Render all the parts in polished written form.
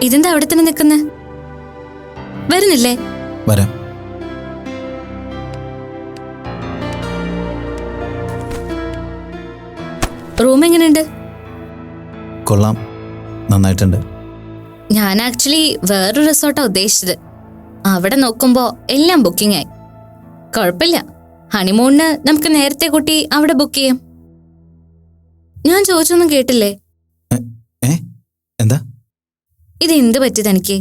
ഇതെന്താ അവിടെ തന്നെ നിൽക്കുന്നേ? വരുന്നില്ലേ? വരാം. റൂം എങ്ങനെയുണ്ട്? കൊള്ളാം, നന്നായിട്ടുണ്ട്. ഞാൻ ആക്ച്വലി വേറൊരു റിസോർട്ടാ ഉദ്ദേശിച്ചത്. അവിടെ നോക്കുമ്പോ എല്ലാം ബുക്കിംഗ് ആയി. കുഴപ്പമില്ല, ഹണിമൂണിന് നമുക്ക് നേരത്തെ കൂട്ടി അവിടെ ബുക്ക് ചെയ്യാം. ഞാൻ ചോദിച്ചൊന്നും കേട്ടില്ലേ? എന്താ? ഇത് എന്ത് പറ്റി തനിക്ക്?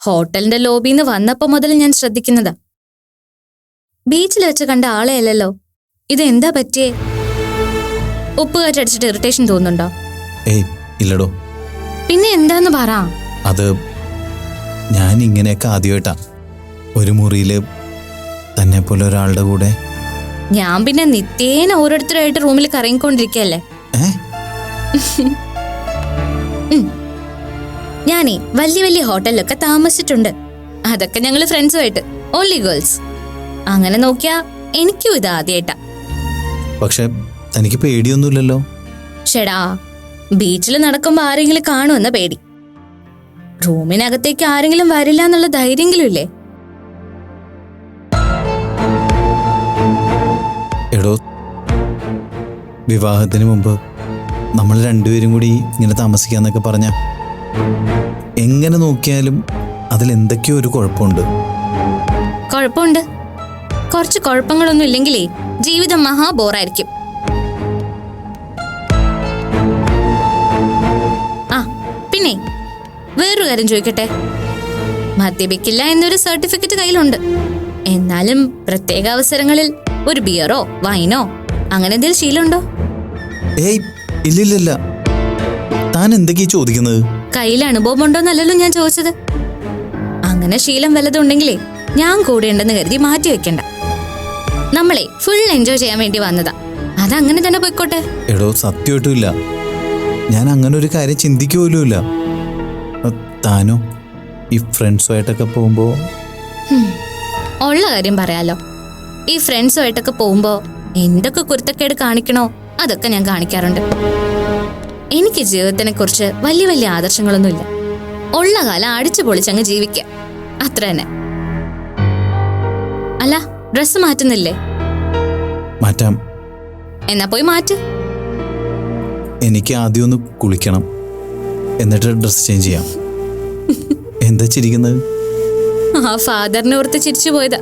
ഹോട്ടലിന്റെ ലോബിന്ന് വന്നപ്പോ മുതൽ ഞാൻ ശ്രദ്ധിക്കുന്നതാ. ബീച്ചിൽ വെച്ച് കണ്ട ആളെ അല്ലല്ലോ. ഇത് എന്താ പറ്റിയേ? ഉപ്പുകാറ്റടിച്ചിട്ട് ഇറിറ്റേഷൻ തോന്നുന്നുണ്ടോ? ഏയ് ഇല്ലടോ. പിന്നെ എന്താന്ന് പറ. അത് ഞാൻ ഇങ്ങനെയൊക്കെ ആദ്യമായിട്ടാ ഒരു മുറിയില് തന്നെ പോലെ ഒരാളുടെ കൂടെ. ഞാൻ പിന്നെ നിത്യേന ഓരോരുത്തരായിട്ട് റൂമിൽ കറങ്ങിക്കൊണ്ടിരിക്കല്ലേ. ഞാനേ വലിയ വലിയ ഹോട്ടലിലൊക്കെ താമസിച്ചിട്ടുണ്ട്. അതൊക്കെ ഞങ്ങള് ഫ്രണ്ട്സുമായിട്ട്, ഓൺലി ഗേൾസ്. അങ്ങനെ നോക്കിയാ എനിക്കും ഇത് ആദ്യമായിട്ടാ. പക്ഷെ തനിക്ക് പേടിയൊന്നുമില്ലല്ലോ? ഷെടാ, ബീച്ചിൽ നടക്കുമ്പോ ആരെങ്കിലും കാണുമെന്ന പേടി. റൂമിനകത്തേക്ക് ആരെങ്കിലും വരില്ല എന്നുള്ള ധൈര്യമെങ്കിലും ഇല്ലേ? എടോ, വിവാഹത്തിന് മുമ്പ് നമ്മൾ രണ്ടുപേരും കൂടി ഇങ്ങനെ താമസിക്കാന്നൊക്കെ പറഞ്ഞ എങ്ങനെ നോക്കിയാലും അതിലെന്തൊക്കെയോ ഒരു കുഴപ്പമുണ്ട്. കുഴപ്പമുണ്ട്. കുറച്ച് കുഴപ്പങ്ങളൊന്നും ഇല്ലെങ്കിലേ ജീവിതം മഹാ ബോറായിരിക്കും. ആ പിന്നെ വേറൊരു കാര്യം ചോദിക്കട്ടെ. മദ്യപിക്കില്ല എന്നൊരു സർട്ടിഫിക്കറ്റ് കയ്യിലുണ്ട്. എന്നാലും പ്രത്യേക അവസരങ്ങളിൽ ഒരു ബിയറോ വൈനോ അങ്ങനെ എന്തെങ്കിലും ശീലമുണ്ടോ? ഏയ് ഇല്ലില്ല. താൻ എന്തൊക്കെയാ ചോദിക്കുന്നത്? കയ്യിൽ അനുഭവം ഉണ്ടോന്നല്ലല്ലോ ഞാൻ ചോദിച്ചത്. അങ്ങനെ ശീലം വല്ലതുണ്ടെങ്കിലേ ഞാൻ കൂടെ ഉണ്ടെന്ന് കരുതി മാറ്റി വെക്കണ്ട. നമ്മളെ ഫുൾ എൻജോയ് ചെയ്യാൻ വേണ്ടി വന്നതാ. അതങ്ങനെ തന്നെ പോയിക്കോട്ടെ. എടോ, സത്യമായിട്ടും ഇല്ല. ഞാൻ അങ്ങനെ ഒരു കാര്യം ചിന്തിക്കുപോലുമില്ല. താനോ ഈ ഫ്രണ്ട്സുമായിട്ടൊക്കെ പോകുമ്പോ? ഉള്ള കാര്യം പറയാലോ. ഈ ഫ്രണ്ട്സുമായിട്ടൊക്കെ പോകുമ്പോ എന്തൊക്കെ കുരുത്തക്കേട് കാണിക്കണോ അതൊക്കെ ഞാൻ കാണിക്കാറുണ്ട്. എനിക്ക് ജീവിതത്തിനെ കുറിച്ച് വലിയ വലിയ ആദർശങ്ങളൊന്നുമില്ല. ഉള്ള കാലം അടിച്ചു പൊളിച്ചങ്ങ് ജീവിക്കാം, അത്ര തന്നെ. അല്ല, ഡ്രസ് മാറ്റുന്നില്ലേ? മാറ്റാം. എന്നാ പോയി മാറ്റ്. എനിക്ക് ആദ്യം ഒന്ന് കുളിക്കണം, എന്നിട്ട് ഡ്രസ് ചേഞ്ച് ചെയ്യാം. എന്താ ചിരിക്കുന്നത്? ആ ഫാദറിനെ ഓർത്ത് ചിരിച്ചു പോയതാ.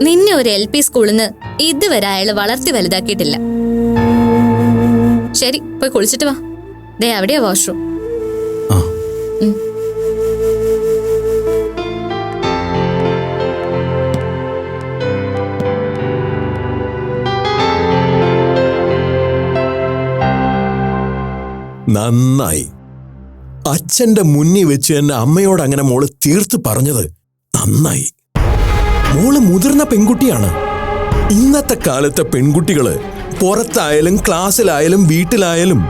നിന്നെ ഒരു LP സ്കൂളിൽ നിന്ന് ഇതുവരെ അയാള് വളർത്തി വലുതാക്കിയിട്ടില്ല. ശരി, പോയി കുളിച്ചിട്ട് വാ. ദേ അവിടെയാ വാഷ്റൂം. ആ. നന്നായി. അച്ഛന്റെ മുന്നിൽ വെച്ച് തന്നെ അമ്മയോട് അങ്ങനെ മോള് തീർത്ത് പറഞ്ഞത് നന്നായി. മോള് മുതിർന്ന പെൺകുട്ടിയാണ്. ഇന്നത്തെ കാലത്തെ പെൺകുട്ടികള് പുറത്തായാലും ക്ലാസ്സിലായാലും വീട്ടിലായാലും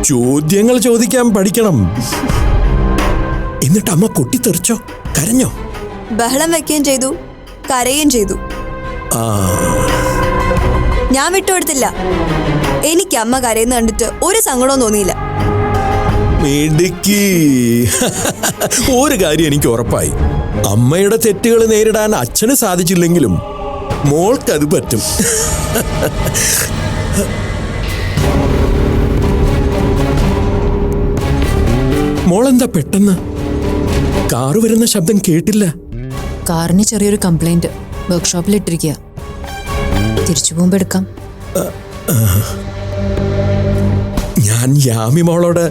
ചോദ്യങ്ങൾ ചോദിക്കാൻ പഠിക്കണം. എന്നിട്ട് അമ്മ പൊട്ടിത്തെറിച്ചോ? കരഞ്ഞോ? ബഹളം വെക്കുകയും ചെയ്തു, കരയുകയും ചെയ്തു. ഞാൻ വിട്ടുകൊടുത്തില്ല. എനിക്ക് അമ്മ കരയുന്ന കണ്ടിട്ട് ഒരു സങ്കടവും തോന്നിയില്ല. മിടുക്കി. ഒരു കാര്യം എനിക്ക് ഉറപ്പായി, അമ്മയുടെ തെറ്റുകൾ നേരിടാൻ അച്ഛന് സാധിച്ചില്ലെങ്കിലും മോൾക്കത് പറ്റും. മോളെന്താ പെട്ടെന്ന്? കാറ് വരുന്ന ശബ്ദം കേട്ടില്ല. കാറിന് ചെറിയൊരു കംപ്ലൈന്റ്, വർക്ക്ഷോപ്പിലിട്ടിരിക്കുക. തിരിച്ചു പോകുമ്പോ എടുക്കാം. ഞാൻ യാമി മോളോട്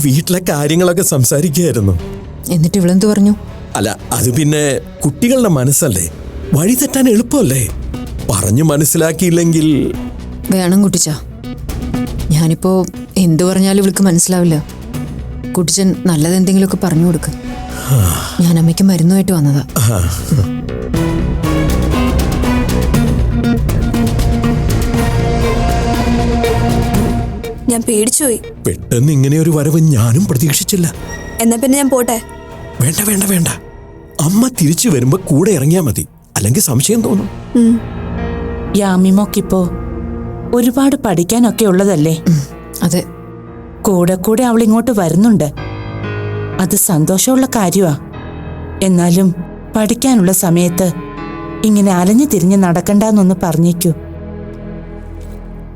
വീട്ടിലെ കാര്യങ്ങളൊക്കെ സംസാരിക്കുകയായിരുന്നു. എന്നിട്ട് ഇവളെന്തു പറഞ്ഞു? അല്ല, അത് പിന്നെ കുട്ടികളുടെ മനസ്സല്ലേ, വഴി തെറ്റാൻ എളുപ്പമല്ലേ. പറഞ്ഞു മനസ്സിലാക്കിയില്ലെങ്കിൽ വേണം കുട്ടിച്ച. ഞാനിപ്പോ എന്തു പറഞ്ഞാലും ഇവൾക്ക് മനസ്സിലാവില്ല. കുട്ടിച്ചൻ നല്ലതെന്തെങ്കിലുമൊക്കെ പറഞ്ഞു കൊടുക്ക്. ഞാൻ അമ്മയ്ക്ക് മരുന്നുമായിട്ട് വന്നതാ. ഞാൻ പേടിച്ചുപോയി. പെട്ടെന്ന് ഇങ്ങനെ ഒരു വരവ് ഞാനും പ്രതീക്ഷിച്ചില്ല. എന്നാ പിന്നെ ഞാൻ പോട്ടെ? വേണ്ട വേണ്ട വേണ്ട, അമ്മ തിരിച്ചു വരുമ്പോ കൂടെ ഇറങ്ങിയാ മതി, അല്ലെങ്കിൽ സംശയം തോന്നും. യാമിമോക്കിപ്പോ ഒരുപാട് പഠിക്കാനൊക്കെ ഉള്ളതല്ലേ? അതെ. കൂടെ കൂടെ അവൾ ഇങ്ങോട്ട് വരുന്നുണ്ട്. അത് സന്തോഷമുള്ള കാര്യമാ. എന്നാലും പഠിക്കാനുള്ള സമയത്ത് ഇങ്ങനെ അലഞ്ഞു തിരിഞ്ഞ് നടക്കണ്ടെന്നൊന്ന് പറഞ്ഞേക്കൂ.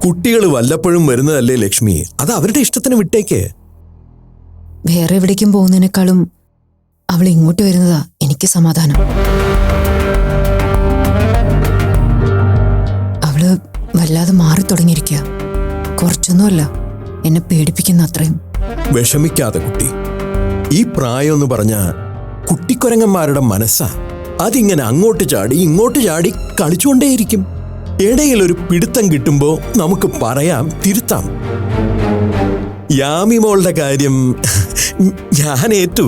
കുട്ടികൾ വല്ലപ്പോഴും വരുന്നതല്ലേ ലക്ഷ്മി, അത് അവരുടെ ഇഷ്ടത്തിന് വിട്ടേക്ക്. വേറെ എവിടേക്കും പോകുന്നതിനേക്കാളും അവൾ ഇങ്ങോട്ട് വരുന്നതാ എനിക്ക് സമാധാനം. അവള് വല്ലാതെ മാറി തുടങ്ങിയിരിക്കുക. കുറച്ചൊന്നുമല്ല, എന്നെ പേടിപ്പിക്കുന്ന അത്രയും. വിഷമിക്കാതെ കുട്ടി. ഈ പ്രായം എന്ന് പറഞ്ഞ കുട്ടിക്കൊരങ്ങന്മാരുടെ മനസ്സാ. അതിങ്ങനെ അങ്ങോട്ട് ചാടി ഇങ്ങോട്ട് ചാടി കളിച്ചുകൊണ്ടേയിരിക്കും. ഇടയിൽ ഒരു പിടുത്തം കിട്ടുമ്പോ നമുക്ക് പറയാം, തിരുത്താം. യാമി മോളുടെ കാര്യം ഞാൻ ഏറ്റു.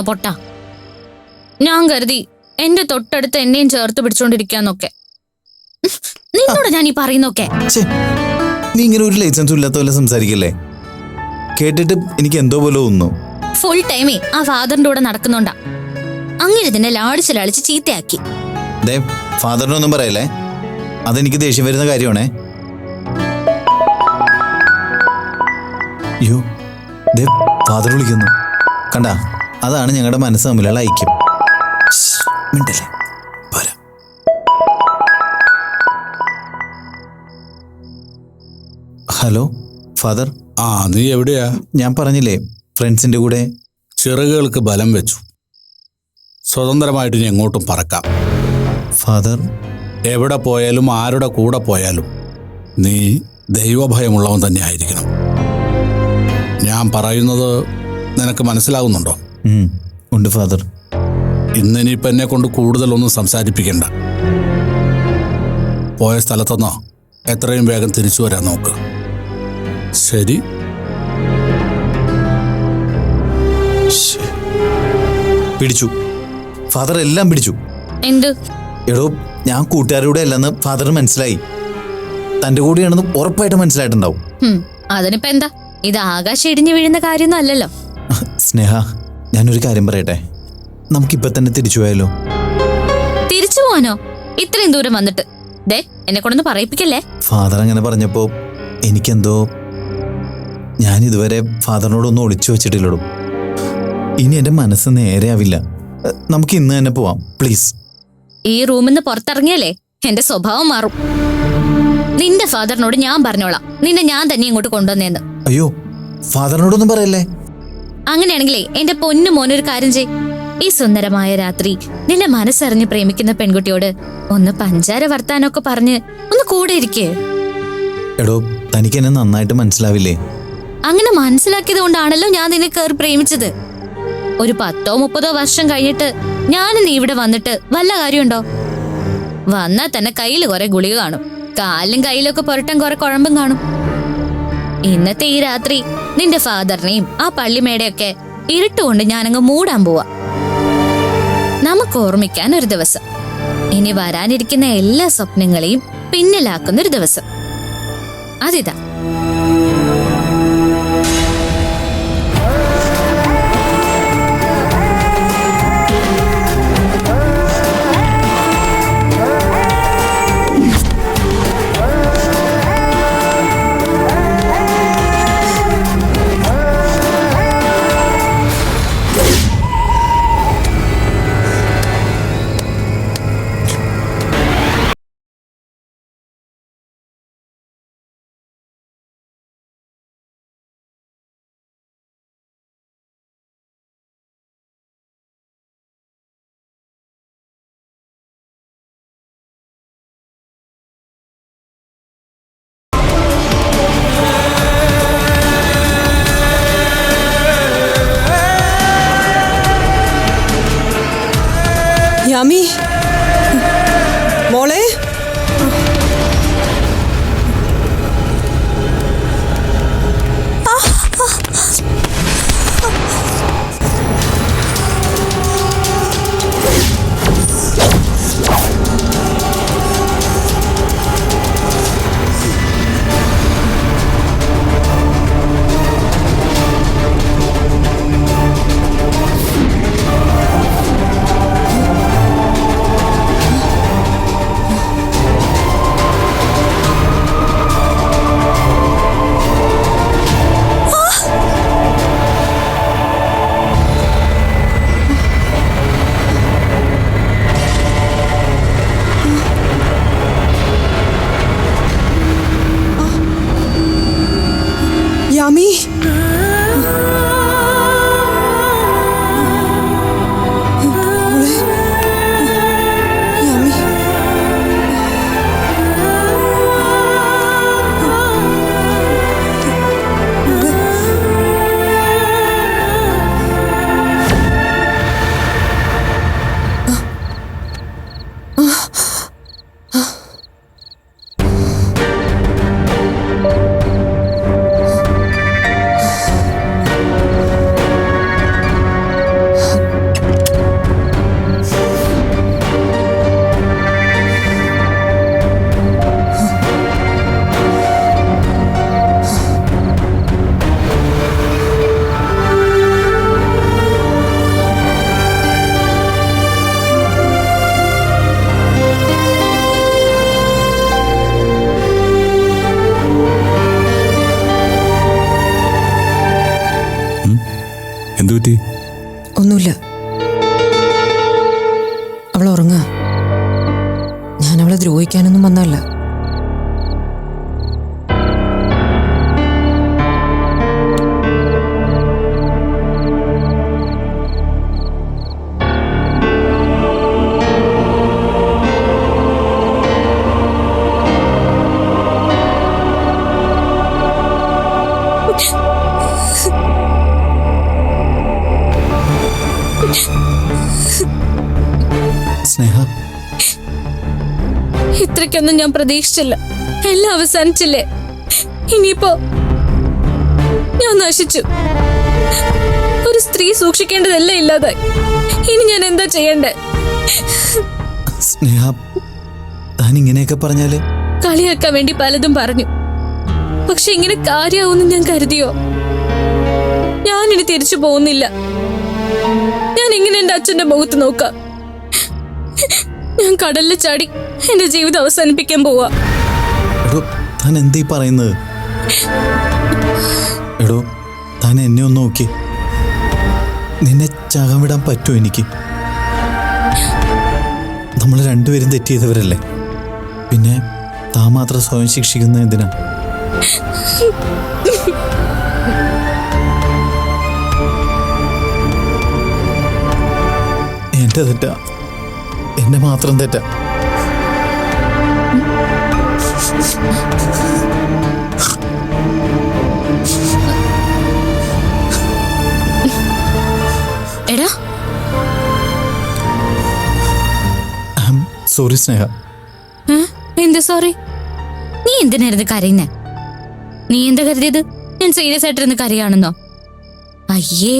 പൊട്ട, ഞാൻ കരുതി എന്റെ തൊട്ടടുത്ത് എന്നെയും ചേർത്ത് പിടിച്ചോണ്ടിരിക്കാന്നൊക്കെ. നിന്നോട് ഞാൻ ഈ പറയുന്നൊക്കെ. നീ ഇങ്ങനെ ഒരു ലൈസൻസും ഇല്ലാത്ത പോലെ സംസാരിക്കല്ലേ. കേട്ടിട്ട് എനിക്ക് എന്തോ പോലെ തോന്നുന്നു. ഫുൾ ടൈമേ ആ ഫാദറിന്റെ കൂടെ നടക്കുന്നുണ്ടാ. അങ്ങനെ ഇതിനെ ലാടിച്ച് ചീത്തയാക്കി. ഫാദറിനൊന്നും പറയല്ലേ, അതെനിക്ക് ദേഷ്യം വരുന്ന കാര്യമാണേ. അയ്യോ, ഫാദർ വിളിക്കുന്നു. കണ്ട, അതാണ് ഞങ്ങളുടെ മനസ്സ് തമ്മിലുള്ള ഐക്യം. മിണ്ടല്ലേ, പോരാ. Hello father. നീ എവിടെയാ? ഞാൻ പറഞ്ഞില്ലേ, ഫ്രണ്ട്സിന്റെ കൂടെ. ചിറകുകൾക്ക് ബലം വെച്ചു. സ്വതന്ത്രമായിട്ട് ഇനി എങ്ങോട്ടും പറക്കാം. ഫാദർ, എവിടെ പോയാലും ആരുടെ കൂടെ പോയാലും നീ ദൈവഭയമുള്ളവൻ തന്നെ ആയിരിക്കണം. ഞാൻ പറയുന്നത് നിനക്ക് മനസ്സിലാകുന്നുണ്ടോ? ഉണ്ട് ഫാദർ. ഇന്നിനിയിപ്പോൾ എന്നെ കൊണ്ട് കൂടുതലൊന്നും സംസാരിപ്പിക്കണ്ട. പോയ സ്ഥലത്തുനിന്നോ എത്രയും വേഗം തിരിച്ചു വരാൻ നോക്ക്. ശരി? പിടിച്ചു ഫാദർ, എല്ലാം പിടിച്ചു. എന്ത്? എടോ, ഞാൻ കൂട്ടുകാരുടെ അല്ലെന്ന് ഫാദറിന് മനസ്സിലായി. തന്റെ കൂടെയാണെന്ന് ഉറപ്പായിട്ട് മനസ്സിലായിട്ടുണ്ടാവും. അതിനിപ്പോ എന്താ? ഇത് ആകാശം ഇടിഞ്ഞു വീഴുന്ന കാര്യമൊന്നും അല്ലല്ലോ. സ്നേഹ, ഞാനൊരു കാര്യം പറയട്ടെ, നമുക്കിപ്പൊ തന്നെ തിരിച്ചു പോയാലോ? തിരിച്ചു പോവാനോ? ഇത്രയും ദൂരം വന്നിട്ട് എന്നെ കൊണ്ടൊന്ന് പറയിപ്പിക്കല്ലേ. ഫാദർ അങ്ങനെ പറഞ്ഞപ്പോ എനിക്കെന്തോ, ഞാൻ ഇതുവരെ ഫാദറിനോടൊന്നും ഒളിച്ചു വെച്ചിട്ടില്ലടും. ഇനി എന്റെ മനസ്സ് നേരെയാവില്ല. നമുക്ക് ഇന്ന് തന്നെ പോവാം, പ്ലീസ്. ഈ റൂമിൽ നിന്ന് പുറത്തിറങ്ങിയാലേ എന്റെ സ്വഭാവം മാറും. നിന്റെ ഫാദറിനോട് ഞാൻ പറഞ്ഞോളാം, നിന്നെ ഞാൻ തന്നെ ഇങ്ങോട്ട് കൊണ്ടുവന്നേന്ന്. അയ്യോ, ഫാദറിനോടൊന്നും പറയല്ലേ. അങ്ങനെയാണെങ്കിലേ എന്റെ പൊന്നു മോനൊരു കാര്യം ചെയ്. ഈ സുന്ദരമായ രാത്രി നിന്നെ മനസ്സറിഞ്ഞ് പ്രേമിക്കുന്ന പെൺകുട്ടിയോട് ഒന്ന് പഞ്ചാര വർത്താനൊക്കെ പറഞ്ഞ് ഒന്ന് കൂടെ ഇരിക്കേ. എടോ, തനിക്ക് എന്നെ നന്നായിട്ട് മനസ്സിലാവില്ലേ? അങ്ങനെ മനസ്സിലാക്കിയത് കൊണ്ടാണല്ലോ ഞാൻ നിന്നെ കയറി പ്രേമിച്ചത്. ഒരു 10-30 വർഷം കഴിഞ്ഞിട്ട് ഞാൻ നീ ഇവിടെ വന്നിട്ട് വല്ല കാര്യമുണ്ടോ? വന്നാൽ തന്നെ കയ്യിൽ കുറെ ഗുളിക കാണും, കാലിലും കയ്യിലൊക്കെ പുരട്ടാൻ കുറെ കുഴമ്പും കാണും. ഇന്നത്തെ ഈ രാത്രി നിന്റെ ഫാദറിനെയും ആ പള്ളിമേടയൊക്കെ ഇരുട്ടുകൊണ്ട് ഞാനങ്ങ് മൂടാൻ പോവാ. നമുക്ക് ഓർമ്മിക്കാൻ ഒരു ദിവസം, ഇനി വരാനിരിക്കുന്ന എല്ലാ സ്വപ്നങ്ങളെയും പിന്നിലാക്കുന്ന ഒരു ദിവസം. അതിതാ. എന്തുപറ്റി? ഒന്നുമില്ല. അവൾ ഉറങ്ങുക. ഞാൻ അവളെ ദ്രോഹിക്കാനൊന്നും വന്നല്ല. സ്നേഹ, ഇത്രയ്ക്കൊന്നും ഞാൻ പ്രതീക്ഷിച്ചില്ല. എല്ലാം അവസാനിച്ചില്ലേ? ഇനിയിപ്പോ ഞാൻ നശിച്ചു. ഒരു സ്ത്രീ സൂക്ഷിക്കേണ്ടതെല്ലാം ഇല്ലാതായി. ഇനി ഞാൻ എന്താ ചെയ്യണ്ടേ? സ്നേഹ, താൻ ഇങ്ങനെയൊക്കെ പറഞ്ഞാല്? കളിയാക്കാൻ വേണ്ടി പലതും പറഞ്ഞു. പക്ഷെ ഇങ്ങനെ കാര്യമാവുമെന്ന് ഞാൻ കരുതിയോ? ഞാനിനി തിരിച്ചു പോകുന്നില്ല. ഞാൻ എങ്ങനെ എന്റെ അച്ഛന്റെ മുഖത്ത് നോക്കാം? ഞാൻ കടലിൽ ചാടി എന്റെ ജീവിതം അവസാനിപ്പിക്കാൻ പോവാ. എടോ, താൻ എന്തീ പറയുന്നത്? എടോ, താൻ എന്നെ ഒന്ന് നോക്കി. നിന്നെ ചാകാൻ വിടാൻ പറ്റുമോ എനിക്ക്? നമ്മൾ രണ്ടുപേരും തെറ്റ് ചെയ്തവരല്ലേ. പിന്നെ താൻ മാത്രം സ്വയം ശിക്ഷിക്കുന്ന എന്തിനാ? എന്റെ തെറ്റാ, എന്നെ മാത്രം തെറ്റാ. എടാ, സോറി സ്നേഹ. എന്ത് സോറി? നീ എന്തിനായിരുന്നു കരയുന്നേ? നീ എന്താ കരുതിയത് ഞാൻ സീരിയസ് ആയിട്ടിരുന്ന് കരയാണെന്നോ? അയ്യേ,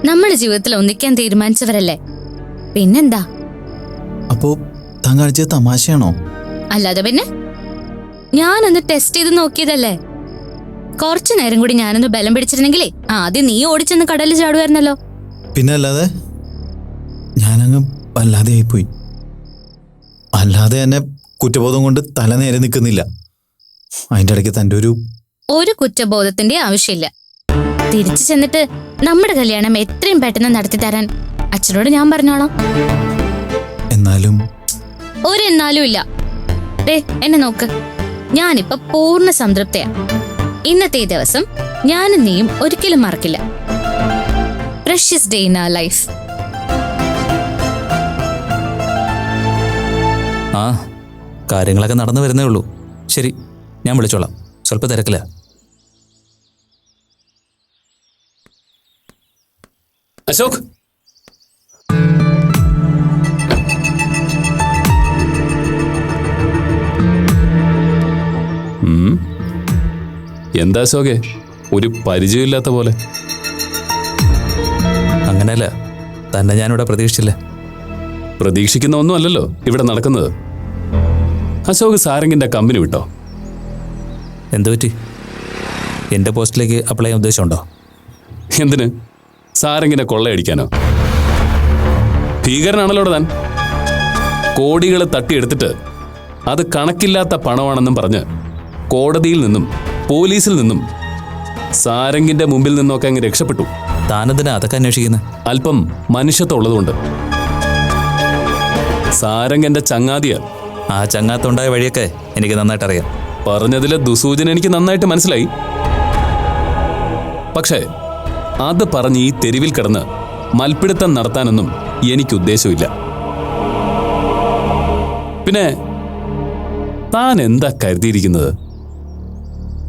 നമ്മുടെ ജീവിതത്തിൽ ഒന്നിക്കാൻ തീരുമാനിച്ചവരല്ലേ, പിന്നെന്താ? അപ്പോ താൻ കാണിച്ചത് തമാശയാണോ? അല്ലാതെ പിന്നെ ഞാനൊന്ന് ടെസ്റ്റ് ചെയ്ത് നോക്കിയതല്ലേ. കുറച്ചു നേരം കൂടി ഞാനൊന്ന് ബലം പിടിച്ചിരുന്നെങ്കിലേ ആദ്യം നീ ഓടിച്ചെന്ന് കടലിൽ ചാടുമായിരുന്നല്ലോ. പിന്നെ അല്ലാതെ ഞാനങ്ങ് വല്ലാതെ ആയിപ്പോയി. അല്ലാതെ തന്നെ കുറ്റബോധം കൊണ്ട് തല നേരെ നിൽക്കുന്നില്ല. അതിൻ്റെ ഇടയ്ക്ക് തൻ്റെ ഒരു കുറ്റബോധത്തിന്റെ ആവശ്യമില്ല. തിരിച്ചു ചെന്നിട്ട് നമ്മുടെ കല്യാണം എത്രയും പെട്ടെന്ന് നടത്തി തരാൻ അച്ഛനോട് ഞാൻ പറഞ്ഞോളാം. എന്നാലും ഒരെന്നാലും ഇല്ല. എന്നെ നോക്ക്, ഞാനിപ്പോ പൂർണ്ണ സംതൃപ്തയാ. ഇന്നത്തെ ഈ ദിവസം ഞാനും നീയും ഒരിക്കലും മറക്കില്ല. Precious day in our life. ആ, കാര്യങ്ങളൊക്കെ നടന്നു വരുന്നേ ഉള്ളൂ. ശരി, ഞാൻ വിളിച്ചോളാം. സ്വല്പ തിരക്കില്ല. അശോക്, എന്താ അശോകെ ഒരു പരിചയമില്ലാത്ത പോലെ? അങ്ങനെയല്ല, തന്നെ ഞാനിവിടെ പ്രതീക്ഷിച്ചില്ല. പ്രതീക്ഷിക്കുന്ന ഒന്നും അല്ലല്ലോ ഇവിടെ നടക്കുന്നത്. അശോക് സാരംഗിന്റെ കമ്പനി വിട്ടോ? എന്തുപറ്റി? എൻ്റെ പോസ്റ്റിലേക്ക് അപ്ലൈ ചെയ്യാൻ ഉദ്ദേശമുണ്ടോ? എന്തിന്? സാരംഗിനെ കൊള്ളയടിക്കാനോ? ഭീകരനാണല്ലോ താൻ. കോടികൾ തട്ടിയെടുത്തിട്ട് അത് കണക്കില്ലാത്ത പണമാണെന്നും പറഞ്ഞ് കോടതിയിൽ നിന്നും പോലീസിൽ നിന്നും സാരംഗിന്റെ മുമ്പിൽ നിന്നൊക്കെ അങ്ങ് രക്ഷപ്പെട്ടു. താനെന്തിനാ അതൊക്കെ അന്വേഷിക്കുന്നത്? അല്പം മനുഷ്യത്വം ഉള്ളതുകൊണ്ട്. സാരംഗന്റെ ചങ്ങാതിയ. ആ ചങ്ങാത്തുണ്ടായ വഴിയൊക്കെ എനിക്ക് നന്നായിട്ട് അറിയാം. പറഞ്ഞതിലെ ദുസൂചന എനിക്ക് നന്നായിട്ട് മനസ്സിലായി. പക്ഷേ അത് പറഞ്ഞ് ഈ തെരുവിൽ കിടന്ന് മൽപ്പിടുത്തം നടത്താനൊന്നും എനിക്ക് ഉദ്ദേശമില്ല. പിന്നെ താൻ എന്താ കരുതിയിരിക്കുന്നത്?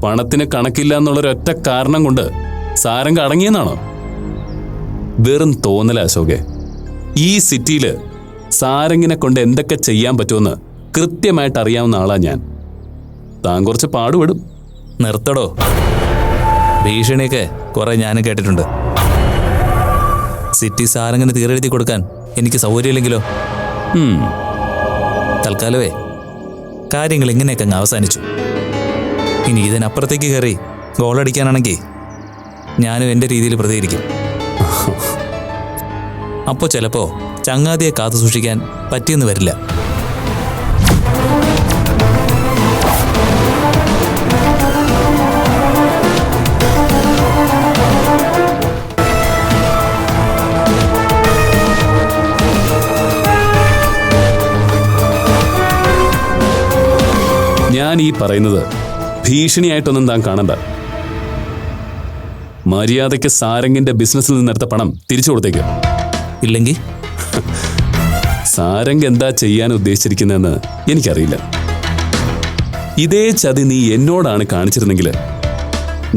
പണത്തിന് കണക്കില്ല എന്നുള്ളൊരൊറ്റ കാരണം കൊണ്ട് സാരംഗ അടങ്ങിയെന്നാണോ? വെറും തോന്നല അശോകെ. ഈ സിറ്റിയില് സാരംഗിനെ കൊണ്ട് എന്തൊക്കെ ചെയ്യാൻ പറ്റുമെന്ന് കൃത്യമായിട്ട് അറിയാവുന്ന ആളാ ഞാൻ. താൻ കുറച്ച് പാടുപെടും. നിർത്തടോ. ഭീഷണിയൊക്കെ കുറെ ഞാനും കേട്ടിട്ടുണ്ട്. സിറ്റി സാരംഗിന് തീരെഴുതി കൊടുക്കാൻ എനിക്ക് സൗകര്യമില്ലെങ്കിലോ? തൽക്കാലമേ കാര്യങ്ങൾ ഇങ്ങനെയൊക്കെ അങ്ങ് അവസാനിച്ചു. ഇനി ഇതിനപ്പുറത്തേക്ക് കയറി ഗോളടിക്കാനാണെങ്കിൽ ഞാനും എൻ്റെ രീതിയിൽ പ്രതികരിക്കും. അപ്പോൾ ചിലപ്പോൾ ചങ്ങാതിയെ കാത്തു സൂക്ഷിക്കാൻ പറ്റിയെന്ന് വരില്ല. ഈ പറയുന്നത് ഭീഷണിയായിട്ടൊന്നും താൻ കാണണ്ട. മര്യാദയ്ക്ക് സാരംഗിന്റെ ബിസിനസ്സിൽ നിന്നെടുത്ത പണം തിരിച്ചു കൊടുത്തേക്ക്. ഇല്ലെങ്കിൽ സാരംഗ് എന്താ ചെയ്യാൻ ഉദ്ദേശിച്ചിരിക്കുന്നതെന്ന് എനിക്കറിയില്ല. ഇതേ ചതി നീ എന്നോടാണ് കാണിച്ചിരുന്നെങ്കിൽ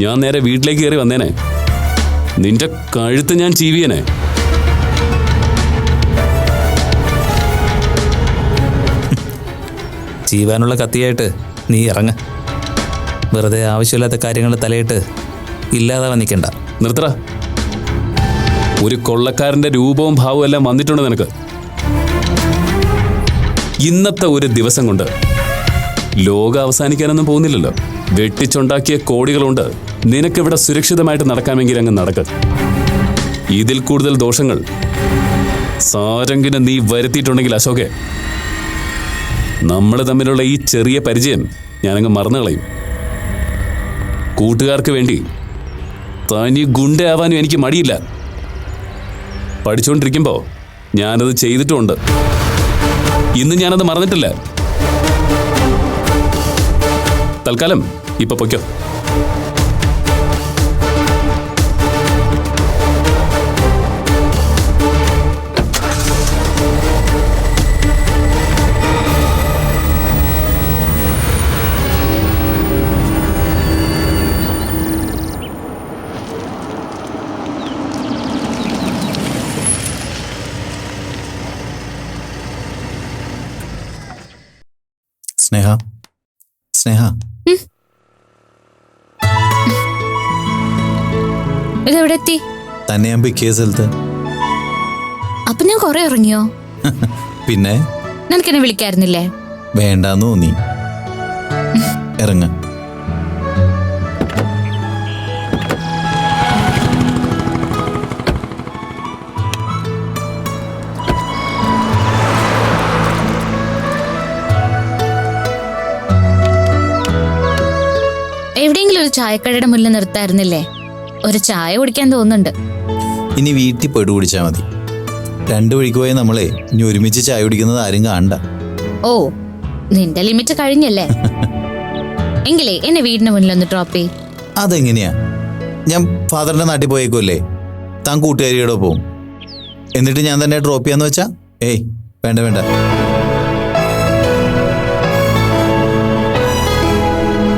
ഞാൻ നേരെ വീട്ടിലേക്ക് കയറി വന്നേനെ. നിന്റെ കഴുത്ത് ഞാൻ ചീവിയനെ. ജീവാനുള്ള കത്തിയായിട്ട് നീ ഇറങ്ങ. വെറുതെ ആവശ്യമില്ലാത്ത കാര്യങ്ങൾ തലയിട്ട് ഇല്ലാതാവാൻ നിൽക്കണ്ട. നിർത്തറ. ഒരു കൊള്ളക്കാരന്റെ രൂപവും ഭാവവും എല്ലാം വന്നിട്ടുണ്ട് നിനക്ക്. ഇന്നത്തെ ഒരു ദിവസം കൊണ്ട് ലോകം അവസാനിക്കാനൊന്നും പോകുന്നില്ലല്ലോ. വെട്ടിച്ചുണ്ടാക്കിയ കോടികളുണ്ട് നിനക്കിവിടെ സുരക്ഷിതമായിട്ട് നടക്കാമെങ്കിൽ അങ്ങ് നടക്ക. ഇതിൽ കൂടുതൽ ദോഷങ്ങൾ സാരംഗിന് നീ വരുത്തിയിട്ടുണ്ടെങ്കിൽ അശോകെ, നമ്മൾ തമ്മിലുള്ള ഈ ചെറിയ പരിചയം ഞാനങ്ങ് മറന്നു കളയും. കൂട്ടുകാർക്ക് വേണ്ടി തനി ഗുണ്ടയാവാനും എനിക്ക് മടിയില്ല. പഠിച്ചുകൊണ്ടിരിക്കുമ്പോൾ ഞാനത് ചെയ്തിട്ടുമുണ്ട്. ഇന്ന് ഞാനത് മറന്നിട്ടില്ല. തൽക്കാലം ഇപ്പൊ പൊയ്ക്കോ. സ്നേഹ, സ്നേഹ, ഇതെവിടെ എത്തി? തന്നെ ഞാൻ പിക്കിയ സ്ഥലത്ത്. അപ്പൊ ഞാൻ കുറെ ഇറങ്ങിയോ? പിന്നെ നിനക്കെന്നെ വിളിക്കായിരുന്നില്ലേ? വേണ്ടാന്ന് തോന്നി. ഇറങ്ങ. എവിടെയെങ്കിലും ഒരു ചായക്കടയുടെ മുന്നിൽ നിർത്തായിരുന്നില്ലേ? ഒരു ചായ കുടിക്കാൻ തോന്നുന്നുണ്ട്. ഇനി വീട്ടിൽ പോയിട്ട് കുടിച്ചാൽ മതി. 2 വഴിക്ക് പോയി നമ്മളെ ഇനി ഒരുമിച്ച് ചായ കുടിക്കുന്നത് ആരും കാണണ്ട. ഓ, നിന്റെ ലിമിറ്റ് കഴിഞ്ഞല്ലേ? എങ്കിലേ എന്നെ വീടിന് മുന്നിലൊന്ന് ഡ്രോപ്പ് ചെയ്. അതെങ്ങനെയാ? ഞാൻ ഫാദറിന്റെ നാട്ടിൽ പോയേക്കുമല്ലേ. താൻ കൂട്ടുകാരിയോടെ പോവും. എന്നിട്ട് ഞാൻ തന്നെ ഡ്രോപ്പ് ചെയ്യാന്ന് വെച്ചാ? ഏയ്, വേണ്ട വേണ്ട.